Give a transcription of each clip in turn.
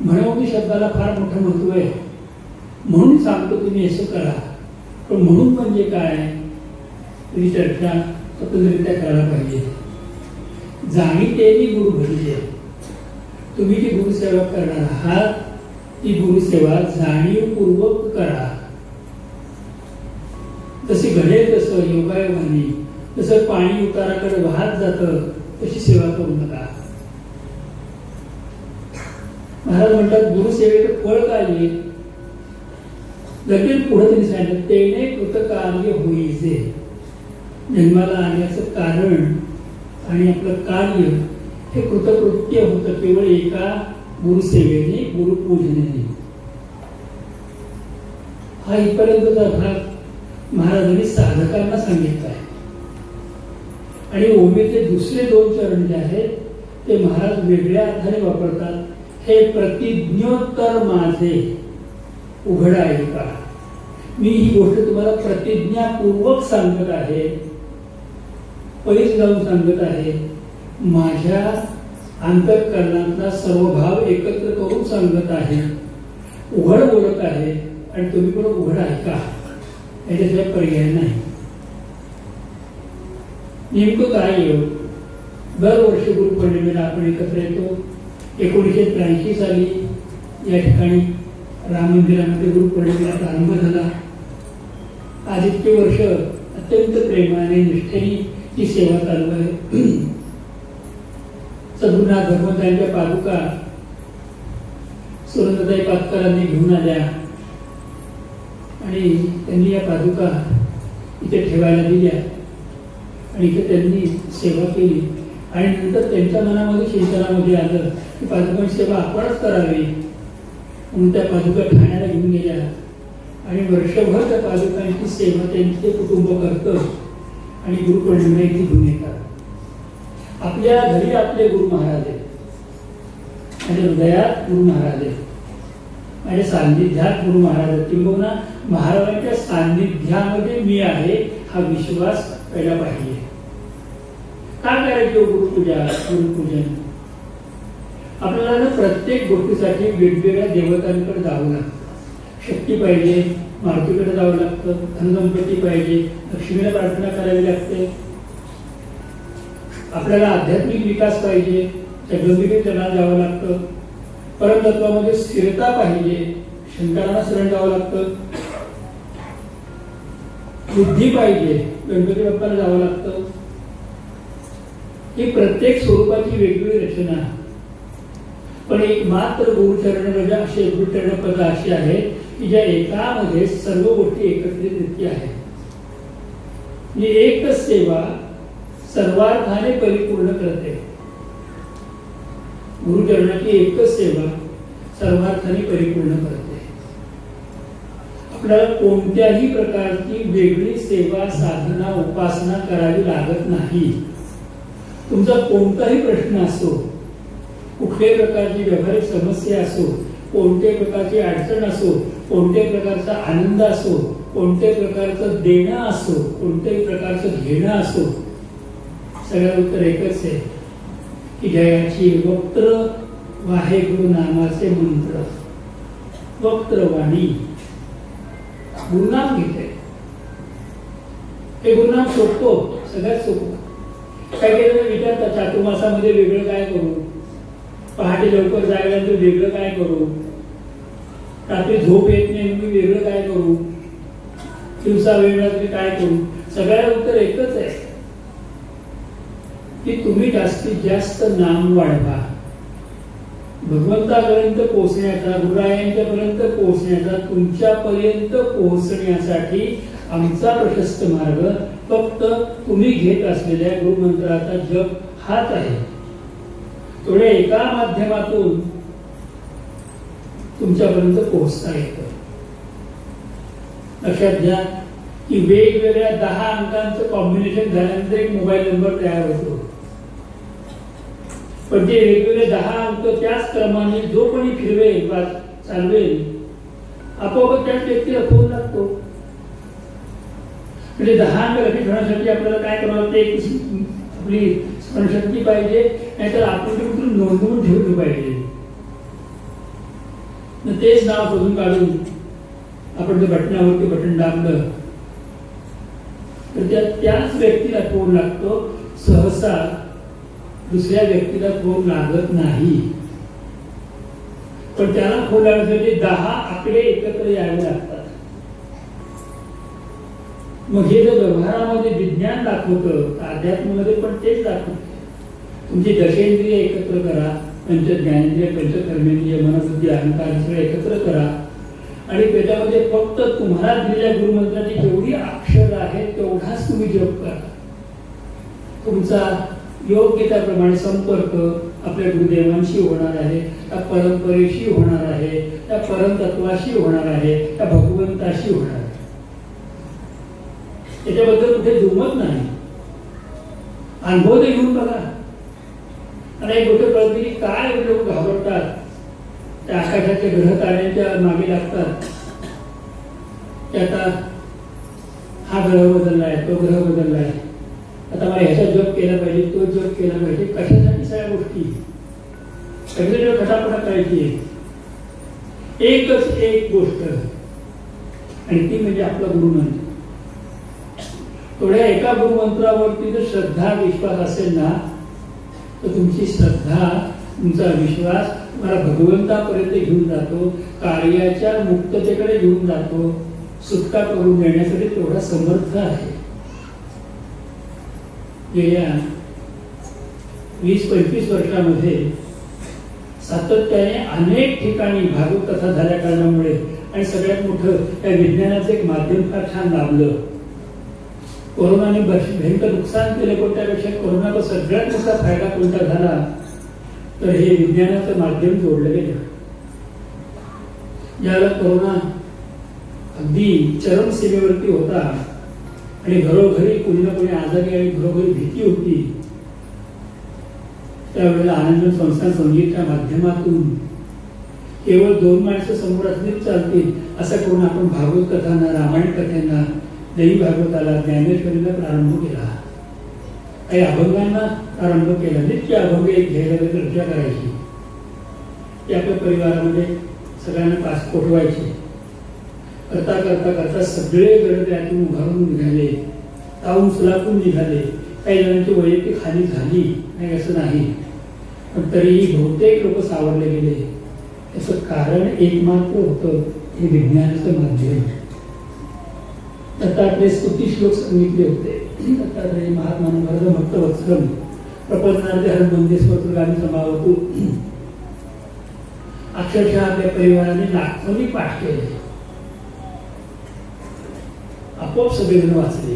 म्हणून शब्दाला फार मोठं महत्व आहे. म्हणून सांगतो तुम्ही असं करा. पण म्हणून म्हणजे काय ही चर्चा स्वतंत्ररित्या करायला पाहिजे. जाणीतेने गुरु भरले. तुम्ही जी गुरुसेवा करणार आहात ती गुरुसेवा जाणीवपूर्वक करा. जसे घडेल तसं योगायोगाने, जसं पाणी उताराकडे वाहत जातं तशी सेवा करू नका. महाराज म्हणतात गुरुसेवेचं फळ काय येईल. लगेच पुढे त्यांनी सांगितलं तेने कृतकार्य होईजे. जन्माला आल्याचं कारण आणि आपलं कार्य हे कृतकृत्य होतं केवळ एका गुरुसेवेने, गुरुपूजनेने. हा इथपर्यंतचा भाग महाराजांनी साधकांना सांगितला आहे. आणि ओमेचे दुसरे 2 चरण जे आहेत ते महाराज वेगळ्या अर्थाने वापरतात. हे प्रतिज्ञोत्तर माझे उघड आहे का. मी ही गोष्ट तुम्हाला प्रतिज्ञापूर्वक सांगत आहे, पैस जाऊन सांगत आहे. माझ्या अंतःकरणातला सर्व भाव एकत्र करून सांगत आहे, उघड बोलत आहे. आणि तुम्ही पण उघड ऐका, याच्याशिवाय पर्याय नाही. नेमकं काय येऊ. दरवर्षी गुरुपौर्णिमेला आपण एकत्र येतो. 1983 साली या ठिकाणी राम मंदिरामध्ये गुरुपौर्णिमेला प्रारंभ झाला. आज इतके वर्ष अत्यंत प्रेमाने निष्ठेने ही सेवा चालू आहे. सद्गुरुनाथ भगवंतांच्या पादुका सुरेंद्रताई पातकरांनी घेऊन आल्या आणि त्यांनी या पादुका इथे ठेवायला दिल्या आणि इथे त्यांनी सेवा केली. आणि नंतर त्यांच्या मनामध्ये चिंतनामध्ये आलं की पादुकांची सेवा आपणच करावी. म्हणून त्या पादुका ठाण्याला घेऊन गेल्या आणि वर्षभर त्या पादुकांची सेवा त्यांचे कुटुंब करतं आणि गुरुपौर्णिमा इथे घेऊन येतात. आपल्या घरी आपले गुरु महाराज आहेत, माझ्या हृदयात गुरु महाराज आहेत, माझ्या सान्निध्यात गुरु महाराज आहेत. किंबहुना महाराजांच्या सान्निध्यामध्ये मी आहे हा विश्वास पहिला पाहिजे. काय करायचं गुरुपूजा, गुरुपूजन. आपल्याला प्रत्येक गोष्टीसाठी वेगवेगळ्या देवतांकडे जावं लागतं. शक्ती पाहिजे, मारुतीकडे जावं लागतं. धनगणपती पाहिजे, लक्ष्मीला प्रार्थना करावी लागते. आपल्याला आध्यात्मिक विकास पाहिजे, जगदंबिके चरणाला जावं लागतं. परमतत्वामध्ये स्थिरता पाहिजे, शंकरांना शरण जावं लागतं. बुद्धी पाहिजे, गणपती बाप्पाला जावं लागतं. ही प्रत्येक स्वरूपाची वेगवेगळी रचना. पण एक मात्र गुरुचरण रजा अशी गुरुचरण पद अशी आहे की ज्या एकामध्ये सर्व गोष्टी एकत्रितरित्या आहेत. ही एकच सेवा सर्वार्थाने परिपूर्ण करते. गुरुचरणाची एकच सेवा सर्वार्थाने परिपूर्ण करते. आपल्याला कोणत्याही प्रकारची वेगळी सेवा, साधना, उपासना करावी लागत नाही. तुमचा कोणताही प्रश्न असो, कुठल्याही प्रकारची व्यावहारिक समस्या असो, कोणत्याही प्रकारची अडचण असो, कोणत्याही प्रकारचा आनंद असो, कोणत्याही प्रकारचं देणं असो, कोणत्याही प्रकारचं घेणं असो, सगळं उत्तर एकच आहे की जयाची वक्त्र वाहेगुरु नामाचे मंत्र. वक्त्रवाणी गुरुनाम घेते. हे गुरुनाम सोपतो, सगळ्यात सोपं. काय केलं विचारतात चातुर्मासामध्ये वेगळं काय करू, पहाटे लवकर जायला तर वेगळं काय करू, रात्री झोप येत नाही मी वेगळं काय करू, दिवसा वेगळा तरी काय करू. सगळ्याला उत्तर एकच आहे की तुम्ही जास्तीत जास्त नाम वाढवा. भगवंतापर्यंत पोहोचण्याचा, गुरुरायांच्या पर्यंत पोहोचण्याचा, तुमच्यापर्यंत पोहोचण्यासाठी आमचा प्रशस्त मार्ग फक्त तुम्ही घेत असलेल्या गुरुमंत्राचा जप हाच आहे. थोड्या एका माध्यमातून तुमच्यापर्यंत पोहोचता येतं. लक्षात घ्या की वेगवेगळ्या 10 अंकांचं कॉम्बिनेशन झाल्यानंतर एक मोबाईल नंबर तयार होतो. पण ते वेगवेगळे 10 अंक त्याच क्रमाने जो कोणी फिरवेल, चालवेल, आपोआप त्याच व्यक्तीला फोन लागतो. म्हणजे 10 अंक लक्षात ठेवण्यासाठी आपल्याला काय करावं लागतं, आपली स्मरणशक्ती पाहिजे, नाहीतर आपण ते कुठून नोंदवून ठेवली पाहिजे. तेच नाव शोधून काढून आपण ते बटनावरती बटन दाबलं तर त्याच व्यक्तीला फोन लागतो. सहसा दुसऱ्या व्यक्तीला फोन लागत नाही. पण त्याला फोन लागण्यासाठी 10 आकडे एकत्र यावे लागतात. मग हे जर व्यवहारामध्ये विज्ञान दाखवतं, अध्यात्मामध्ये पण तेच दाखवतं. तुमची दशेंद्रिय एकत्र करा, पंचज्ञानेंद्रिय, पंचकर्मेंद्रिय, मनोबुद्धी, अहंकार सगळे एकत्र करा आणि त्याच्यामध्ये फक्त तुम्हाला दिलेल्या गुरुमंत्राची जेवढी अक्षर आहेत तेवढाच तुम्ही जप करा. तुमचा योग्य त्याप्रमाणे संपर्क आपल्या गुरुदेवांशी होणार आहे, त्या परंपरेशी होणार आहे, त्या परमतत्वाशी होणार आहे, त्या भगवंताशी होणार आहे. त्याच्याबद्दल कुठे दुमत नाही. अनुभव ते घेऊन बघा. आणि एक गोष्ट कळते की काय लोक घाबरतात, त्या आकाशाच्या ग्रह ताऱ्यांच्या मागे लागतात की आता हा ग्रह बदललाय, तो ग्रह बदललाय, आता मला ह्याचा जप केला पाहिजे, तो जप केला पाहिजे. कशासाठी सगळ्या गोष्टी सगळे खटापटा करायची. एकच एक गोष्ट आणि ती म्हणजे आपला गुरुमंत्र. थोड्या एका गुरुमंत्रावरती जर श्रद्धा विश्वास असेल ना तर तुमची श्रद्धा, तुमचा विश्वास तुम्हाला भगवंतापर्यंत घेऊन जातो, कार्याच्या मुक्ततेकडे घेऊन जातो, सुटका करून देण्यासाठी तेवढा समर्थ आहे. गेल्या 20-25 वर्षामध्ये सातत्याने अनेक ठिकाणी भागवत कथा झाल्या कारणामुळे आणि सगळ्यात मोठं त्या विज्ञानाचं एक माध्यम फार छान लाभलं. कोरोनाने भयंकर नुकसान केलं, पण त्यापेक्षा कोरोनाचा सगळ्यात मोठा फायदा कोणता झाला तर हे विज्ञानाचं माध्यम जोडलं गेलं. ज्याला कोरोना अगदी चरमसीमेवरती होता आणि घरोघरी कोणी ना कोणी आजारी आणि घरोघरी भीती होती, त्यावेळेला आनंद संस्थान संगीतच्या माध्यमातून केवळ 2 माणसं समोर असलीच चालतील असं करून आपण भागवत कथांना, रामायण कथांना, देवी भागवताला, ज्ञानेश्वरीला प्रारंभ केला. काही अभंगांना प्रारंभ केला. नित्य अभंग एक घ्यायला चर्चा करायची, ती आपल्या परिवारामध्ये सगळ्यांना पास पोटवायची. करता करता करता सगळे जण त्यातून उभारून निघाले, तावून सुलाखून निघाले. काही जणांची वैयक्तिक हानी झाली नाही असं नाही, पण तरीही बहुतेक लोक सावरले गेले. त्याचं कारण एकमात्र होतं, हे विज्ञानाचं माध्यम. दत्तात्रय स्तुती श्लोक सांगितले होते. दत्तात्रय महात्मानं भरत भक्त वत्सलम प्रपन्नार्थे हरमंदे स्वतगामी समावतू. अक्षरशः आपल्या परिवाराने लाखोनी पाठ केले, आपोआप सगळेजण वाचले.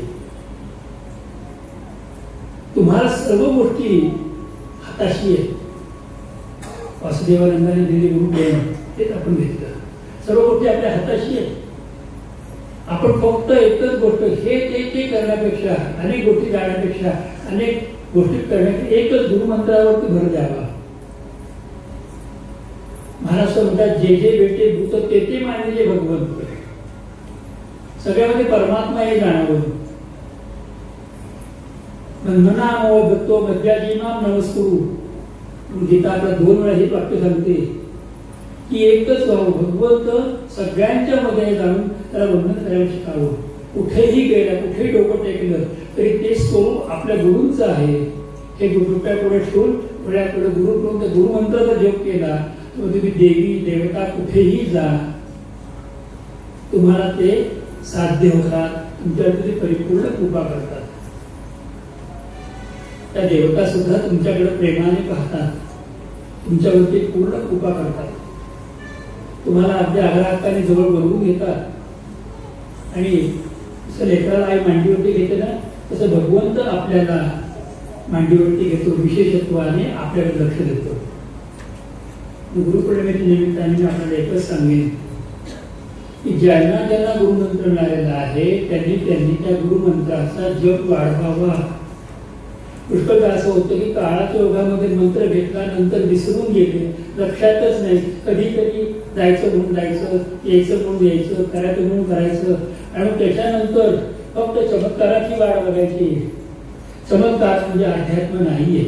तुम्हाला सर्व गोष्टी हाताशी आहेत. वासुदेवानंदाने दिली गुरु ज्ञान तेच आपण घेतलं. सर्व गोष्टी आपल्या हाताशी आहेत. आपण फक्त एकच गोष्ट हे ते करण्यापेक्षा, अनेक गोष्टी जाण्यापेक्षा, अनेक गोष्टी करण्यापेक्षा एकच गुरुमंत्रावरती भर द्यावा. महाराष्ट्र म्हणतात जे जे भेटे भूत ते ते मानले भगवंत. सगळ्यामध्ये परमात्मा हे जाणावं. बंधनामो दत्तो मध्याजीमाम नमस्कुरु. गीता आपल्या 2 वेळा हे वाक्य सांगते की एकच व्हावं, भगवंत सगळ्यांच्या मध्ये जाणून त्याला वंदन करायला शिकावं. कुठेही गेलं, कुठेही डोकं टेकलं तरी ते स्वरूप आपल्या गुरूंचं आहे हे डोक्यापुढे ठेवून, डोळ्यापुढे गुरु ठेवून त्या गुरुमंत्राचा जप केला तर तुम्ही देवी देवता कुठेही जा, तुम्हाला ते साध्य होतात. तुमच्यावरती परिपूर्ण कृपा करतात. त्या देवता सुद्धा तुमच्याकडे प्रेमाने पाहतात, तुमच्यावरती पूर्ण कृपा करतात. तुम्हाला अगदी आग्रहाने जवळ बोलवून घेतात आणि जसं लेकराला आई मांडीवरती घेते ना तसं भगवंत आपल्याला मांडीवरती घेतो, विशेषत्वाने आपल्याकडे लक्ष देतो. गुरुपौर्णिमेच्या निमित्ताने मी आपल्याला एकच सांगेन की ज्यांना ज्यांना गुरुमंत्र मिळालेला आहे त्यांनी त्या गुरुमंत्राचा जप वाढवावा. पुष्कळदा असं होतं की काळाच्या योगामध्ये मंत्र घेतला नंतर विसरून गेले, लक्षातच नाही. कधीतरी जायचं म्हणून जायचं, यायचं म्हणून यायचं, करायचं म्हणून करायचं आणि त्याच्यानंतर फक्त चमत्काराची वाट बघायची. चमत्कार म्हणजे अध्यात्म नाहीये.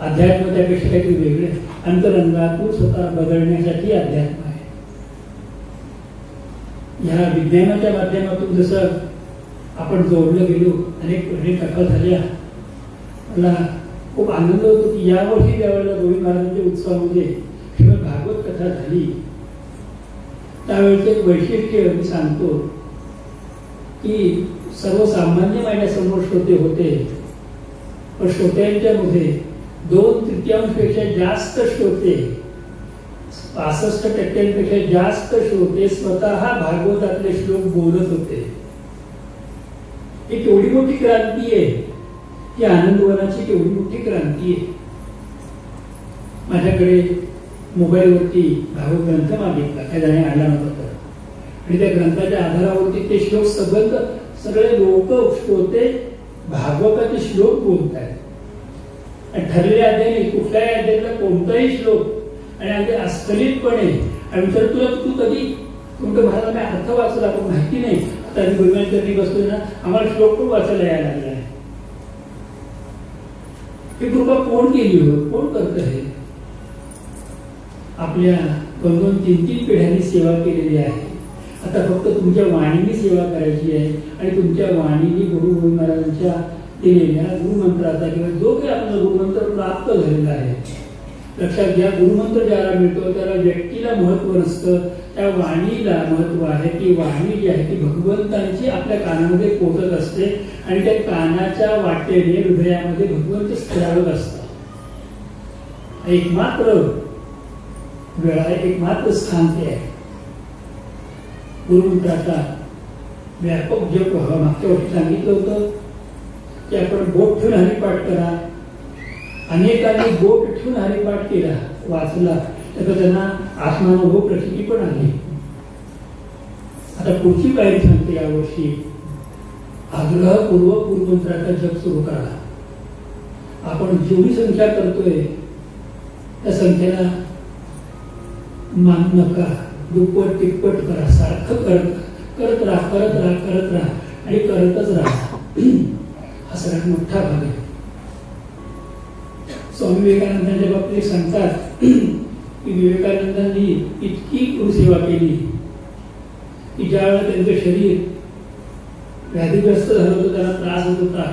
अध्यात्म त्यापेक्षा काहीतरी वेगळे. अंतरंगातून स्वतः बदलण्यासाठी अध्यात्म आहे. या विज्ञानाच्या माध्यमातून जसं आपण जोडलं गेलो, अनेक कथा झाल्या. मला खूप आनंद होतो की यावर्षी ज्यावेळेला गोविंद महाराजांच्या उत्सवामध्ये श्रीमद भागवत कथा झाली त्यावेळेचं एक वैशिष्ट्य मी सांगतो की सर्वसामान्य माझ्यासमोर श्रोते होते, पण श्रोत्यांच्या मध्ये 2/3पेक्षा जास्त श्रोते, 65% जास्त श्रोते स्वतः भागवतातले श्लोक बोलत होते. ही केवढी मोठी क्रांती आहे, ही आनंदवनाची केवढी मोठी क्रांती आहे. माझ्याकडे मोबाईलवरती भागवत ग्रंथ मागितला, काय जाणे आला नव्हता तर, आणि त्या ग्रंथाच्या आधारावरती ते श्लोक सगळे लोक श्रोते भागवताचे श्लोक बोलत आहेत. ठरलेल्या अध्यायाने कुठल्याही अध्यायातला कोणताही श्लोक आणि अगदी अस्खलितपणे आणि तर तू कधी तुमचं महाराजांनी अर्थ वाचला पण माहिती नाही. आता आम्ही गुरुवांच्या बसतोय ना, आम्हाला श्लोक पण वाचायला यायला लागला आहे. ही कृपा कोण केली हो, कोण करत आहे? आपल्या 2-2, 3-3 पिढ्यांनी सेवा केलेली आहे. आता फक्त तुमच्या वाणीने सेवा करायची आहे आणि तुमच्या वाणीने गुरु गोविंद महाराजांच्या दिलेल्या गुरुमंत्राचा किंवा जो काही आपला गुरुमंत्र प्राप्त झालेला आहे. लक्षात घ्या, गुरुमंत्र ज्याला मिळतो त्याला व्यक्तीला महत्व नसतं, त्या वाणीला महत्व आहे. ती वाणी जी आहे ती भगवंतांची आपल्या कानामध्ये पोहोचत असते आणि त्या कानाच्या वाटेने हृदयामध्ये भगवंत स्थिरावत असतात. एकमात्र वेळा, एकमात्र स्थान ते आहे. गुरुमंत्राचा व्यापक जप मागच्या वर्षी सांगितलं होतं की आपण बोट ठेवून हरिपाठ करा. अनेकांनी बोट ठेवून हरिपाठ केला, वाचला, तर त्यांना आत्मानुभव प्रसिद्धी पण आली. आता पुढची पायरी सांगते यावर्षी, आग्रहपूर्वक गुरुमंत्राचा जप सुरू करा. आपण जेवढी संख्या करतोय त्या संख्येला मान नका, दुप्पट तिप्पट करा. सारखं करत राहा आणि करतच राहा. हा सगळ्यात मोठा भाग आहे. स्वामी विवेकानंदांच्या बाबतीत सांगतात की विवेकानंदांनी इतकी गुरुसेवा केली की ज्यावेळेला त्यांचं शरीर व्याधीग्रस्त झालं होतं, त्यांना त्रास होत होता,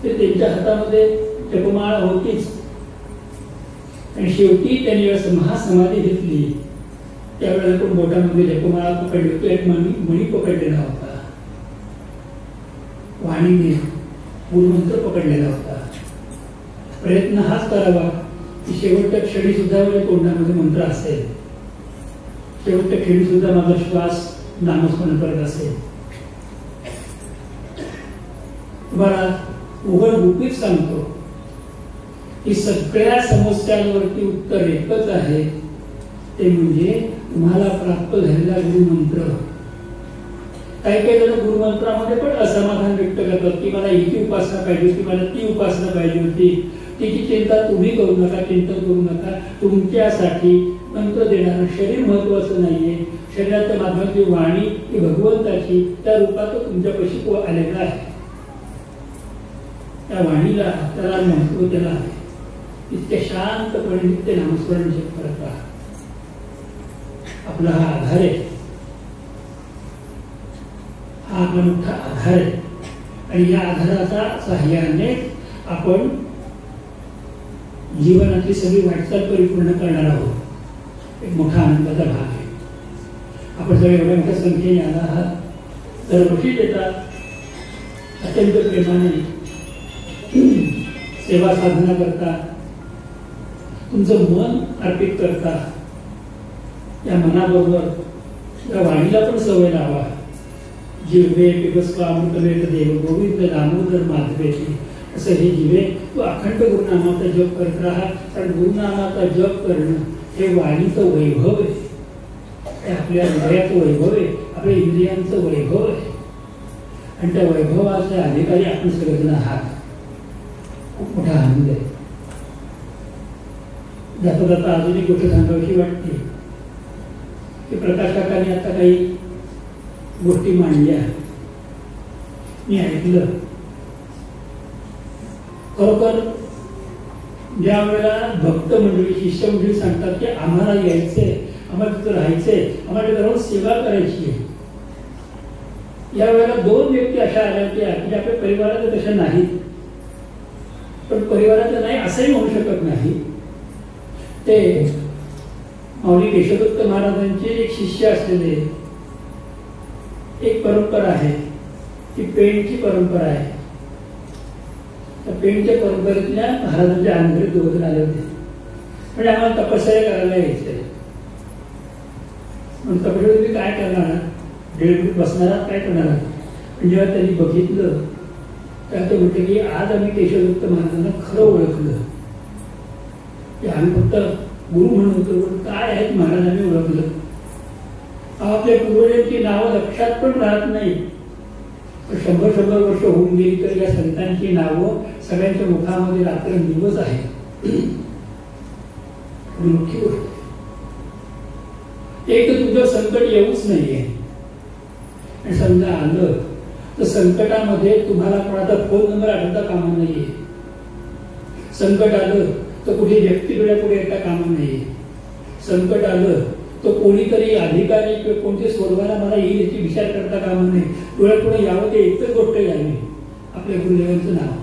ते त्यांच्या हातामध्ये जपमाळ होतीच. आणि शेवटी त्यांनी महासमाधी घेतली. त्यावेळेला पण बोटामध्ये जपमाळा पकडली होती आणि मणी पकडलेला होता, वाणीने गुरुमंत्र पकडलेला होता. प्रयत्न हाच करावा की शेवटच्या क्षणी सुद्धा माझ्या तोंडामध्ये मंत्र असेल, शेवटच्या क्षणी सुद्धा माझा श्वास नामस्मरण करत असेल. तुम्हाला उघड गुपित सांगतो की सगळ्या समस्यांवरती उत्तर एकच आहे, ते म्हणजे तुम्हाला प्राप्त झालेला गुरुमंत्र. काही काही जण गुरुमंत्रामध्ये पण असमाधान व्यक्त करतात की मला ही उपासना पाहिजे होती, मला ती उपासना पाहिजे होती. तिची चिंता तुम्ही करू नका, चिंता करू नका. तुमच्यासाठी मंत्र देणारं शरीर महत्वाचं नाहीये. शरीराच्या माध्यमाची वाणी ही भगवंताची त्या रूपात तुमच्यापाशी आलेला आहे. त्या वाणीला त्याला महत्व त्याला आहे. इतक्या शांतपणे नित्य नामस्मरण जप करत राहा. आपला हा आधार आहे, हा आपला मोठा आधार आहे. आणि या आधाराच्या साहाय्याने आपण जीवनातली सगळी वाटचाल परिपूर्ण करणार आहोत. एक मोठा आनंदाचा भाग आहे. आपण सगळे एवढ्या मोठ्या संख्येने आला आहात, दरवर्षी देतात, अत्यंत प्रेमाने सेवा साधना करता, तुमचं मन अर्पित करता. या मनाबरोबर त्या वाणीला पण सवय लावा. जिव्हे पिबस्वा अमृतवेत देव गोविंद दामोदर माधवेती. असं हे जिवे तू अखंड गुरुनामाचा जप करत राहा. कारण गुरुनामाचा जप करणं हे वाणीचं वैभव आहे, हे आपल्या हृदयाचं वैभव आहे, आपल्या इंद्रियांचं वैभव आहे. आणि त्या वैभवाचे अधिकारी आपण सगळेजण आहात. खूप मोठा आनंद आहे. जाता जाता अजून एक गोष्ट सांगावीशी वाटते की प्रकाश काकांनी आता काही गोष्टी मांडल्या, मी ऐकलं. खरोखर ज्या वेळेला भक्त मंडळी शिष्य मंडळी सांगतात की आम्हाला यायचंय, आम्हाला तिथं राहायचंय, आम्हाला तिथं राहून सेवा करायची आहे, या वेळेला 2 व्यक्ती अशा आल्या होत्या की आपल्या परिवारात तशा नाहीत, पण परिवाराचं नाही असंही होऊ शकत नाही. ते माऊली केशवदत्त महाराजांचे एक शिष्य असलेले एक परंपरा आहे, ती पेंडची परंपरा आहे. त्या पेंडच्या परंपरेतल्या महाराजांच्या अंधरे 2 जण आले होते. म्हणजे आम्हाला तपश्चर्या करायला यायचंय. म्हणून तपश्चर्या तुम्ही काय करणार, 1.5 मिनिट बसणार, काय करणार. पण जेव्हा त्यांनी बघितलं तेव्हा ते म्हटलं की आज आम्ही केशवदत्त महाराजांना खरं ओळखलं की आम्ही फक्त गुरु म्हणून होतो, पण काय आहेत महाराजांनी ओळखलं. आपल्या पूर्वजांची नावं लक्षात पण राहत नाही, 100 वर्ष होऊन गेली तर या संतांची नावं सगळ्यांच्या मुखामध्ये रात्रंदिवस आहे. मुख्य गोष्ट एक तर तुझं संकट येऊच नाहीये, आणि समजा आलं तर संकटामध्ये तुम्हाला कोणाचा फोन नंबर आठवता कामा नाहीये. संकट आलं तर कुठे व्यक्ती डोळ्यापुढे येता कामा नाहीये. संकट आलं तो कोणीतरी अधिकारी किंवा कोणते सोडवायला मला येईल याची विचार करता कामा नाही. डोळ्यापुढे यावं ते एकच गोष्ट यावी, आपल्या गुरुदेवांचं नाव,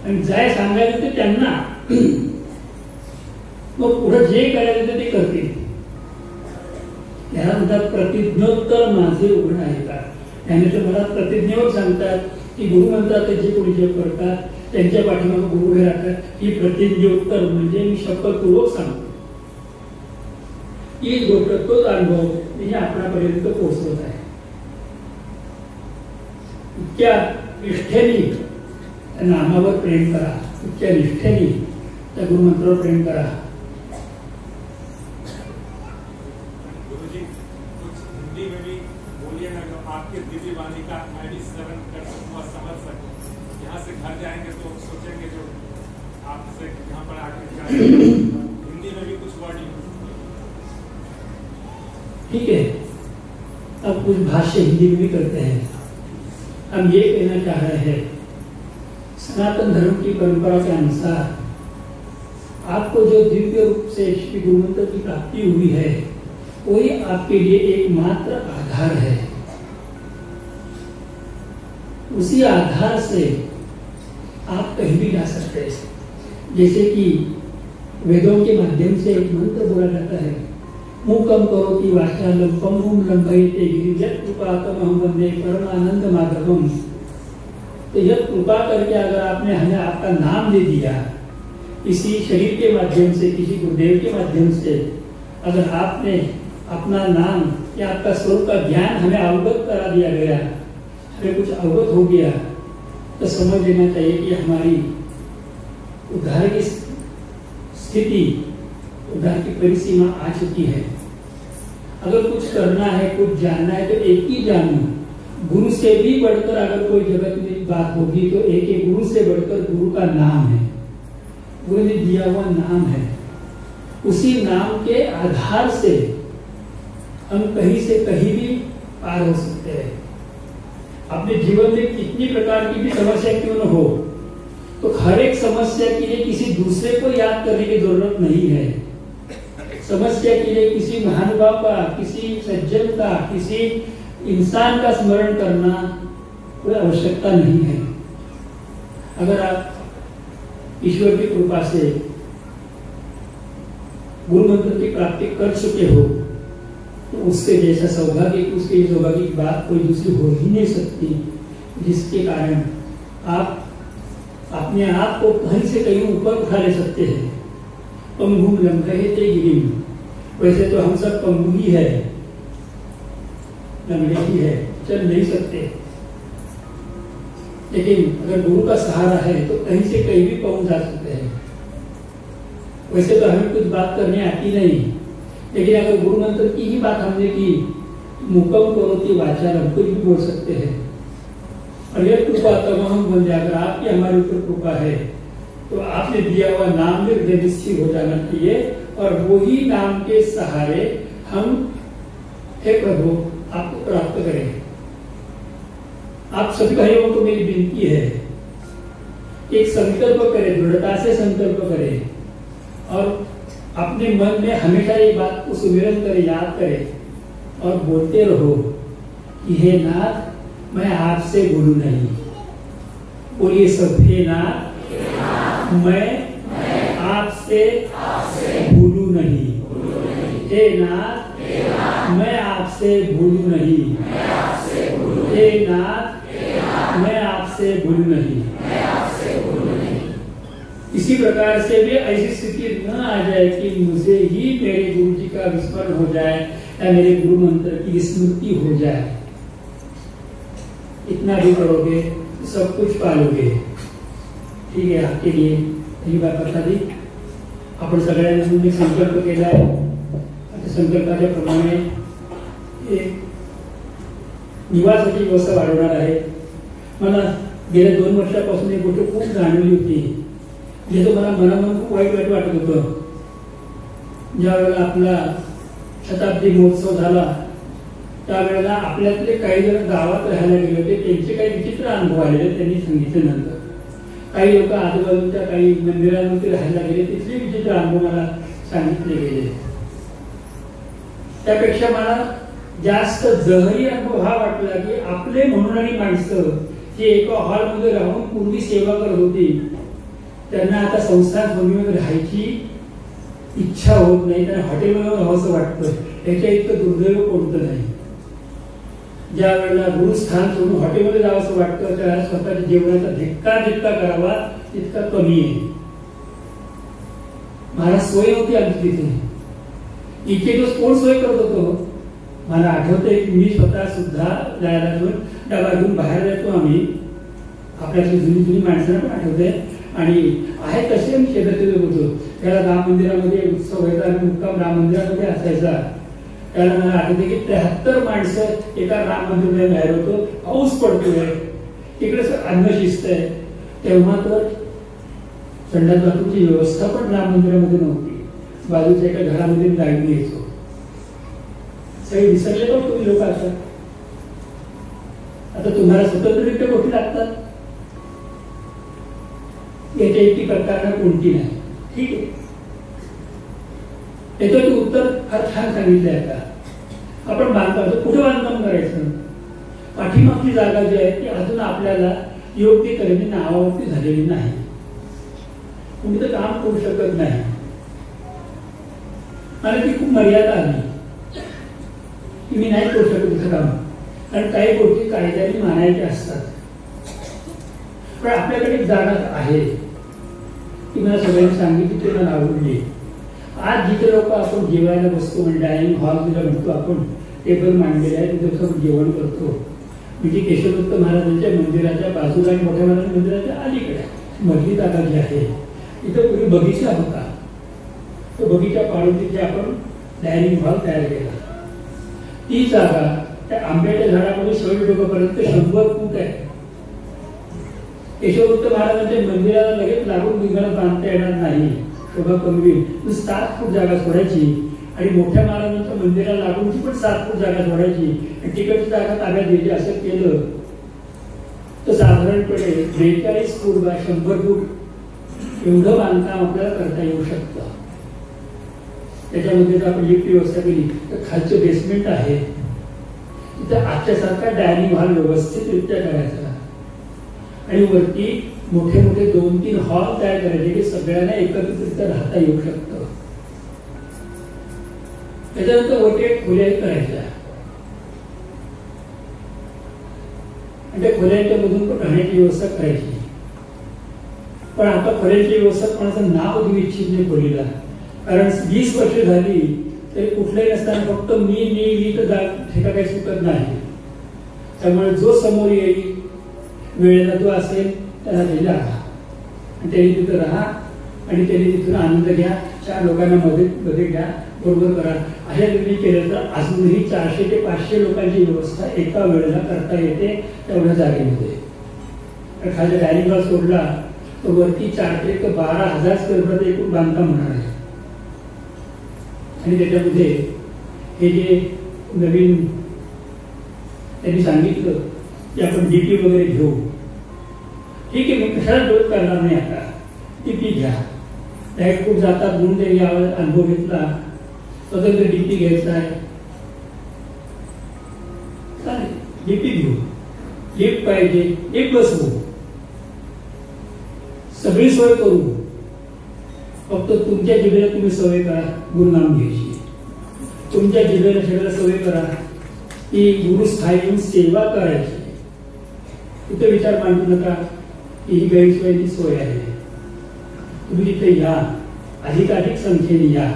आणि जाय सांगायचं ते त्यांना, मग पुढे जे करायचं ते करतील. याला म्हणतात प्रतिज्ञोत्तर माझे उघड आहे का. त्याने तर मला प्रतिज्ञेवर सांगतात की गुरुमंत्रात जे कोणी जप करतात त्यांच्या पाठीमागे गुरु हे राहतात. ही प्रतिज्ञोत्तर म्हणजे मी शपथपूर्वक सांगतो. ही गोष्ट तोच अनुभव मी आपणापर्यंत पोहोचवत आहे. इतक्या निष्ठेने त्या नामावर प्रेम करा, इतक्या निष्ठेने त्या गुरुमंत्रावर प्रेम करा. गुरुजी कुछ हिंदी में भी बोलिए ना, जो आपके दिव्य वाणी का मैं भी श्रवण कर सकूं और समझ सकूं. यहाँ से घर जाएंगे तो सोचेंगे जो आपसे यहाँ पर आके हिंदी में भी कुछ वर्ड यूज. ठीक है, अब कुछ भाष्य हिंदी में भी करते हैं. हम ये कहना चाह रहे हैं, सनातन धर्म की परंपरा के अनुसार आपको जो दिव्य रूप से श्री गुरुमंत्र की प्राप्ति हुई है वही आपके लिए एकमात्र आधार है. उसी आधार से आप कहीं भी जा सकते हैं. जैसे कि वेदों के माध्यम से एक मंत्र बोला जाता है, मूकम करोति वाचालं पंगुं लंघयते गिरिं यत्कृपातमहं वन्दे परमानंद माधवम. तो यह कृपा करके अगर आपने हमें आपका नाम दे दिया, किसी शरीर के माध्यम से, किसी गुरुदेव के माध्यम से अगर आपने अपना नाम या आपका स्वरूप का ज्ञान हमें अवगत करा दिया गया, हमें कुछ अवगत हो गया, तो समझ लेना चाहिए कि हमारी उद्धार की स्थिति, उद्धार की परिसीमा आ चुकी है. अगर कुछ करना है, कुछ जानना है तो एक ही जानो. गुरु से भी बढ़कर अगर कोई जगत में बात होगी तो एक ही गुरु से बढ़कर गुरु का नाम है, गुरु ने दिया हुआ नाम है. उसी नाम के आधार से हम कहीं से कहीं भी पार हो सकते हैं. अपने जीवन में कितनी प्रकार की भी समस्या क्यों न हो, तो हर एक समस्या के लिए किसी दूसरे को याद करने की जरूरत नहीं है. समस्या के लिए किसी महानुभाव का, किसी सज्जन का, किसी इंसान का स्मरण करना कोई आवश्यकता नहीं है. अगर आप ईश्वर की कृपा से गुरु मंत्र की प्राप्ति कर चुके हो तो उसके जैसा सौभाग्य, उसके सौभाग्य की बात कोई दूसरी हो ही नहीं सकती, जिसके कारण आप अपने आप को कहीं से कहीं ऊपर उठा ले सकते हैं. पंगुं लंघयते गिरिं, वैसे तो हम सब पंगु ही है, लंगड़े ही है, चल नहीं सकते, लेकिन अगर गुरु का सहारा है तो कहीं से कहीं भी पहुंच जा सकते हैं. वैसे तो हमें कुछ बात करने आती नहीं, लेकिन अगर गुरु मंत्र की ही बात हमने की, मूकम करोति वाचालं, कुछ भी बोल सकते हैं. और यह कृपा तमहं वन्दे, अगर आपकी हमारे ऊपर कृपा है तो आपने दिया हुआ नाम में हृदय निश्चित हो जाना चाहिए, और वही नाम के सहारे हम हे प्रभु आपको प्राप्त करें. आप सभी भाइयों को मेरी विनती है एक संकल्प करे, दृढ़ता से संकल्प करे और अपने मन में हमेशा ये बात को सुमिरन करे, याद करे और बोलते रहो कि हे नाथ मैं आपसे भूलू नहीं। बोलिए सब, हे नाथ मैं आपसे भूलू नहीं। हे नाथ मैं आपसे भूलू नहीं। हे नाथ मैं आपसे भूलू नहीं। इसी प्रकार से भी ऐसी स्थिति न आ जाए कि मुझे ही मेरे गुरु जी का विस्मरण हो जाए या मेरे गुरु मंत्र की विस्मृति हो जाए। इतना भी करोगे तो सब कुछ पालोगे। ठीक है, आपके लिए ही बात बता दी। आपण सगळ्यांनी संकल्प केला आहे। आता संकल्पाच्या प्रमाणे एक निवासाची व्यवस्था वाढवणार आहे। मला गेल्या 2 वर्षापासून एक गोष्ट खूप जाणवली होती, जे मला मनामन खूप वाईट वाटत होतं। ज्यावेळेला आपला शताब्दी महोत्सव झाला त्यावेळेला आपल्यातले काही जण गावात राहायला गेले होते, त्यांचे काही विचित्र अनुभव आलेले त्यांनी सांगितल्यानंतर। काही लोक आजूबाजूच्या काही मंदिरांमध्ये राहायला गेले, तिथले विचित्र अनुभव मला सांगितले गेले। त्यापेक्षा मला जास्त जहरी अनुभव हा वाटला की आपले म्हणणारी माणसं जी एका हॉलमध्ये राहून पूर्वी सेवा करत होती, त्यांना आता संस्थान भूमीवर राहायची इच्छा होत नाही, त्यांना हॉटेलमध्ये राहावंसं वाटतं। याच्या इतकं दुर्दैव कोणतं नाही। ज्या वेळेला गुरुस्थान सोडून हॉटेलमध्ये जावंसं वाटतं त्याला स्वतःच्या जेवणाचा धिक्कार जितका करावा तितका कमी आहे। मला सोय होती आमची तिथे, इतके दिवस कोण सोय करत होतो? मला आठवतंय की मी स्वतः सुद्धा जायला डबा घेऊन बाहेर जायचो आम्ही। आपल्यातली जुनी माणसांना पण आठवते आणि आहे तसे आम्ही शेजारचे लोक होतो। त्याला राम मंदिरामध्ये उत्सव व्हायचा आणि मुक्काम राम मंदिरामध्ये असायचा। त्याला मला आठवते की 73 माणसं एका राम मंदिरामध्ये बाहेर होतो, पाऊस पडतोय, तिकडे अन्न शिजतंय। तेव्हा तर संडास बाथरूमची व्यवस्था पण राम मंदिरामध्ये नव्हती, बाजूच्या एका घरामध्ये गाडी यायचो। सगळे विसरले का तुम्ही लोक? आता तुम्हाला स्वतंत्ररित्या गोष्टी लागतात, याच्या इतकी प्रकार कोणती नाही। ठीक आहे, याचं उत्तर फार छान सांगितलं आहे। आता आपण बांधतो, कुठे बांधकाम करायचं? पाठीमागची जागा जी आहे ती अजून आपल्याला योग्य तऱ्हेने नावावरती झालेली नाही, तुम्ही तर काम करू शकत नाही आणि ती खूप मर्यादा आली की मी नाही करू शकत तिथं काम, कारण काही गोष्टी कायद्याने मानायच्या असतात। पण आपल्याकडे एक जागा आहे ती मला सगळ्यांनी सांगितली, ते मला आवडली। आज जिथे लोक आपण जेवायला बसतो, डायनिंग हॉल जिला म्हणतो आपण, टेबल मांडलेले आहे तिथे आपण जेवण करतो, म्हणजे केशवदत्त महाराजांच्या मंदिराच्या बाजूला आणि मोठ्या महाराज मंदिराच्या अलीकडे मधली जागा जी आहे तिथे पूर्वी बगीचा होता। तो बगीचा पाडून तिथे आपण डायनिंग हॉल तयार केला। ती जागा त्या आंब्याच्या झाडामध्ये शेवटपर्यंत 100 फूट आहे। केशवदत्त महाराजांच्या मंदिराला लगेच लागून निघाला बांधता येणार नाही, शोभा कमी होईल। 7 फूट जागा सोडायची आणि मोठ्या महाराजांच्या मंदिराला लागूनची पण 7 फूट जागा सोडायची आणि तिकडची जागा ताब्यात घ्यायची। असं केलं तर साधारणपणे 42 फूट बाय 100 फूट एवढं बांधकाम आपल्याला करता येऊ शकतं। त्याच्यामध्ये जर आपण लिफ्ट व्यवस्था केली तर खालचं बेसमेंट आहे, तिथं आजच्यासारखा डायनिंग हॉल व्यवस्थितरित्या करायचा आणि वरती मोठे मोठे 2-3 हॉल तयार करायचे की सगळ्यांना एकत्रितरित्या राहता येऊ शकतं। त्याच्यानंतर वरती खोल्याही करायच्या आणि त्या खोल्यांच्या मधून पण राहण्याची व्यवस्था करायची। पण आता खोल्यांची व्यवस्था कोणाचं नाव देऊ इच्छित नाही खोलीला, कारण 20 वर्ष झाली तरी कुठल्याही नसताना फक्त मी तर ठेका काही सुटत नाही। त्यामुळे जो समोर येईल वेळेला जो असेल त्याला दिला आणि त्यांनी तिथं राहा आणि त्यांनी तिथून आनंद घ्या, 4 लोकांना मध्ये घ्या, बरोबर करा। अशा रीतीने केलं तर अजूनही 400 ते 500 लोकांची व्यवस्था एका वेळेला करता येते तेवढ्या जागेमध्ये। खाली डायनिंग हॉल सोडला तर वरती 4 ते 12,000 स्क्वेअर फूट एकूण बांधकाम होणार आहे आणि त्याच्यामध्ये हे जे नवीन त्यांनी सांगितलं की आपण डीपी वगैरे घेऊ, ठीक आहे, मी कशाला विरोध करणार नाही. आता डीपी घ्या, डायरेक्ट खूप जातात म्हणून त्यांनी यावर अनुभव घेतला, स्वतंत्र डीपी घ्यायचा आहे, चालेल, डीपी घेऊ. लिफ्ट पाहिजे, लिफ्ट बसवू, सगळी सोय करू. फक्त तुमच्या जिभेला तुम्ही सवय करा गुरुनाम घ्यायची. तुमच्या जिभेला सगळ्याला सवय करा की गुरुस्थायी येऊन सेवा करायची. तिथे विचार मांडू नका की ही गैरसोयीची सोय आहे. तुम्ही तिथे या, अधिकाधिक संख्येने या.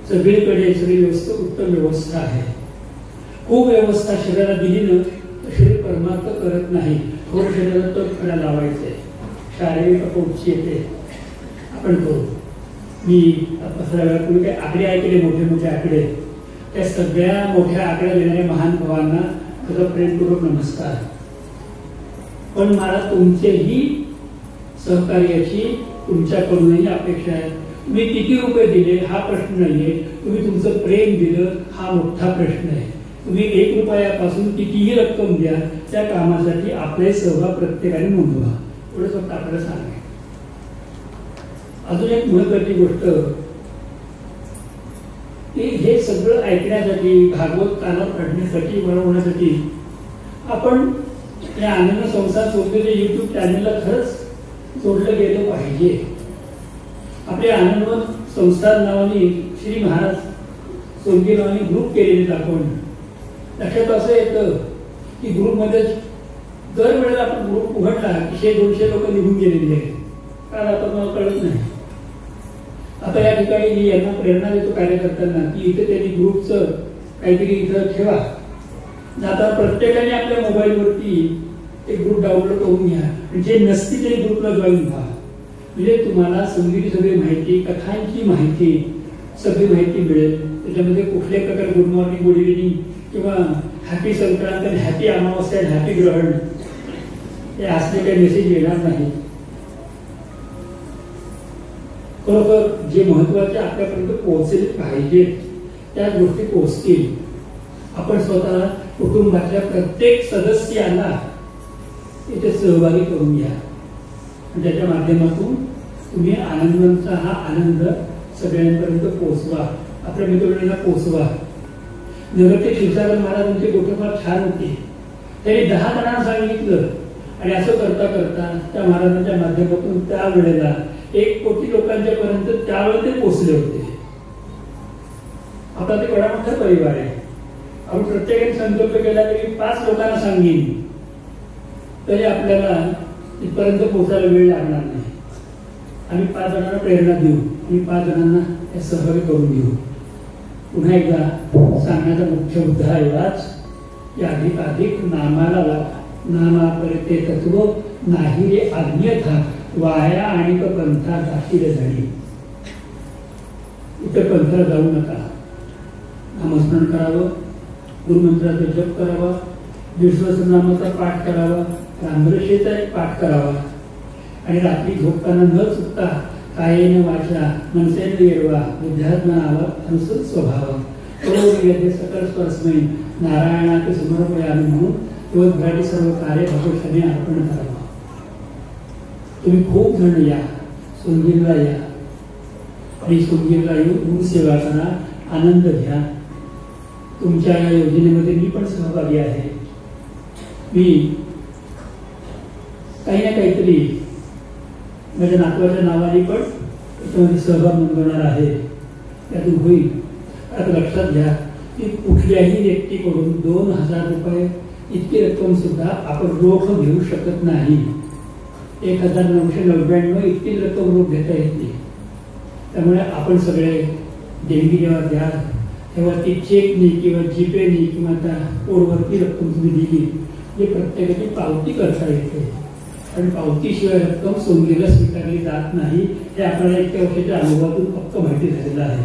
सगळीकडे सगळी व्यवस्था उत्तम व्यवस्था आहे. खूप व्यवस्था शरीराला दिली ना तर शरीर परमार्थ करत नाही. थोडं शरीराला तप करायला लावायचंय, शारीरिक अपौष्टी येते, आपण करू. मी पसरा वेळा तुम्ही काही आकडे ऐकले, मोठे मोठे आकडे, त्या सगळ्या मोठ्या आकड्या देणाऱ्या महान भावांना त्याचा प्रेमपूर्वक नमस्कार. पण मला तुमचेही सहकार्याची तुमच्याकडूनही अपेक्षा आहे. तुम्ही किती रुपये दिले हा प्रश्न नाहीये, तुम्ही तुमचं प्रेम दिलं हा मोठा प्रश्न आहे. तुम्ही 1 रुपयापासून कितीही रक्कम द्या, त्या कामासाठी आपले सहभाग प्रत्येकाने नोंदवा. एवढं फक्त आपल्याला सांगायचं. अजून एक महत्वाची गोष्ट की हे सगळं ऐकण्यासाठी, भागवत कानात पडण्यासाठी, वळवण्यासाठी आपण या आनंद संसार सोडलेल्या युट्यूब चॅनलला खरंच जोडलं गेलं पाहिजे. आपले आनंद संस्थान नावाने श्री महाराज सोनगी नावाने ग्रुप केलेले आपण. लक्षात असं येतं की ग्रुपमध्ये दरवेळेला आपण ग्रुप उघडला की 100-200 लोक निघून गेलेली आहेत. कारण आता मला कळत नाही. आता या ठिकाणी मी यांना प्रेरणा देतो कार्यकर्त्यांना की इथे त्यांनी ग्रुपचं काहीतरी इथं ठेवा. आता प्रत्येकाने आपल्या मोबाईलवरती एक ग्रुप डाउनलोड करून घ्या. जे नसतील ते ग्रुपला जॉईन व्हा. म्हणजे तुम्हाला संगीत सगळी माहिती, कथांची माहिती, सगळी माहिती मिळेल. त्याच्यामध्ये कुठल्याही प्रकारे गुड मॉर्निंग, गुड इव्हिनिंग किंवा हॅपी संक्रांत, हॅपी अमावस्या, हॅपी ग्रहण हे असले काही मेसेज येणार नाही. खरोखर जे महत्वाचे आपल्यापर्यंत पोहोचले पाहिजे त्या गोष्टी पोहोचतील. आपण स्वतः कुटुंबातल्या प्रत्येक सदस्याला इथे सहभागी करून घ्या. त्याच्या माध्यमातून तुम्ही आनंदांचा हा आनंद सगळ्यांपर्यंत पोहोचवा, आपल्या मित्रमंडळींना पोहोचवा. नगरचे शिवसागर महाराजांचे गोष्ट फार छान होती. त्यांनी 10 जणांना सांगितलं आणि असं करता करता त्या महाराजांच्या माध्यमातून त्या वेळेला 1 कोटी लोकांच्या पर्यंत त्यावेळेस ते पोहोचले होते. आपला ते बडा मोठा परिवार आहे. आपण प्रत्येकाने संकल्प केला की 5 लोकांना सांगेन तरी आपल्याला तिथपर्यंत पोहोचायला वेळ लागणार नाही. आम्ही 5 जणांना प्रेरणा देऊ आणि 5 जणांना सहभागी करून घेऊ. पुन्हा एकदा सांगण्याचा मुख्य मुद्दा एवढाच की अधिक नामाला लावा. नामापरिते तत्व नाही रे अन्यथा वाया आणि पंथा दाखील झाली. इतर पंथाला जाऊ नका. नामस्मरण करावं, गुरुमंत्राचा जप करावा, विश्वसनामाचा पाठ करावा, रामरक्षेचा एक पाठ करावा आणि रात्री झोपताना न चुकता कायेन वाचा मनसेन येरवा बुद्ध्यात्मनावा अनुसृत स्वभाव करोड सकल स्पर्शमयी नारायणाचे समर्पयामी म्हणून दिवसभराची सर्व कार्य भगवशाने अर्पण करावं. तुम्ही खूप जण या, सोनगीरला या आणि सोनगीरला येऊन गुरु सेवा करा, आनंद घ्या. तुमच्या या योजनेमध्ये मी पण सहभागी आहे. मी काही ना काहीतरी माझ्या नातवाच्या नावाने पण त्याच्यामध्ये सहभाग नोंदवणार आहे. त्यातून होईल. आता लक्षात घ्या की कुठल्याही व्यक्तीकडून 2000 रुपये इतकी रक्कम सुद्धा आपण रोख घेऊ शकत नाही. 1999 इतकी रक्कम रोख घेता येते. त्यामुळे आपण सगळे देणगी जेव्हा द्या तेव्हा ती चेकनी किंवा जीपेनी किंवा त्या कोडवरती रक्कम तुम्ही दिली जे प्रत्येकाची पावती करता येते. आणि पावतीशिवाय रक्कम सोनगीरला स्वीकारली जात नाही हे आपल्याला इतक्या वर्षाच्या अनुभवातून फक्त माहिती झालेलं आहे.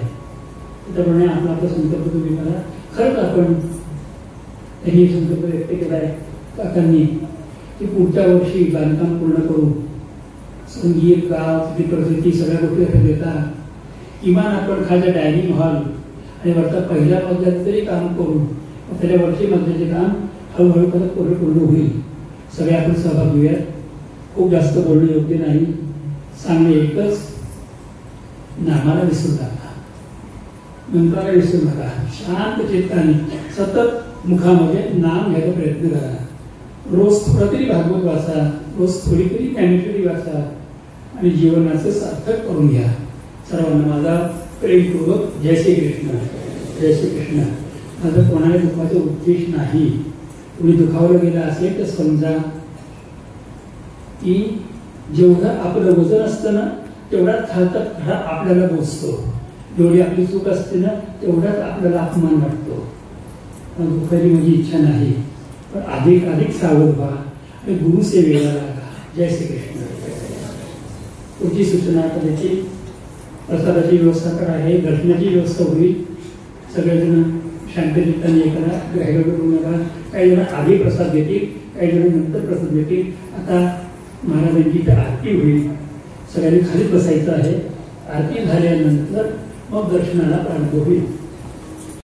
त्याप्रमाणे आपला संकल्प तुम्ही करा. खरंच आपण त्यांनी संकल्प व्यक्त केला आहे काकांनी की पुढच्या वर्षी बांधकाम पूर्ण करू. संगीत, गाव, तिथली प्रकृती सगळ्या गोष्टी देता किमान आपण खालच्या डायनिंग हॉल आणि वरचा पहिल्या मजल्यात तरी काम करू. त्याच्या वरची मजल्याचे काम हळूहळू करत पूर्ण होईल. सगळे आपण सहभाग घेऊयात. खूप जास्त बोलणं योग्य नाही. सांगणे एकच, नामाला विसरू नका, मंत्राला विसरू नका. शांत चित्ताने सतत मुखामध्ये नाम घ्यायचा प्रयत्न करा. रोज थोडा तरी भागवत वाचा, रोज थोडी तरी ज्ञानेश्वरी वाचा आणि जीवनाचं सार्थक करून घ्या. सर्वांना माझा प्रेमपूर्वक जय श्री कृष्ण. जय श्री कृष्ण. माझं कोणाला दुःखाचा उद्देश नाही. तुम्ही दुखावलं गेलं असेल तर समजा की जेवढं आपलं वजन असतं ना तेवढाच खालचा खडा आपल्याला बोचतो. जेवढी आपली चूक असते ना तेवढाच आपल्याला अपमान वाटतो. दुखाची माझी इच्छा नाही, पण अधिक सावध व्हा आणि गुरुसेवेला लागा. जय श्री कृष्ण. पुढची सूचना करायची, प्रसादाची व्यवस्था करा आहे, दर्शनाची व्यवस्था होईल. सगळेजण शांतचित्ताने हे करा, गैरगड करू नका. काही जण आधी प्रसाद घेतील, काही जण नंतर प्रसाद घेतील. आता महाराजांची इथे आरती होईल, सगळ्यांनी खाली बसायचं आहे. आरती झाल्यानंतर मग दर्शनाला प्रारंभ होईल.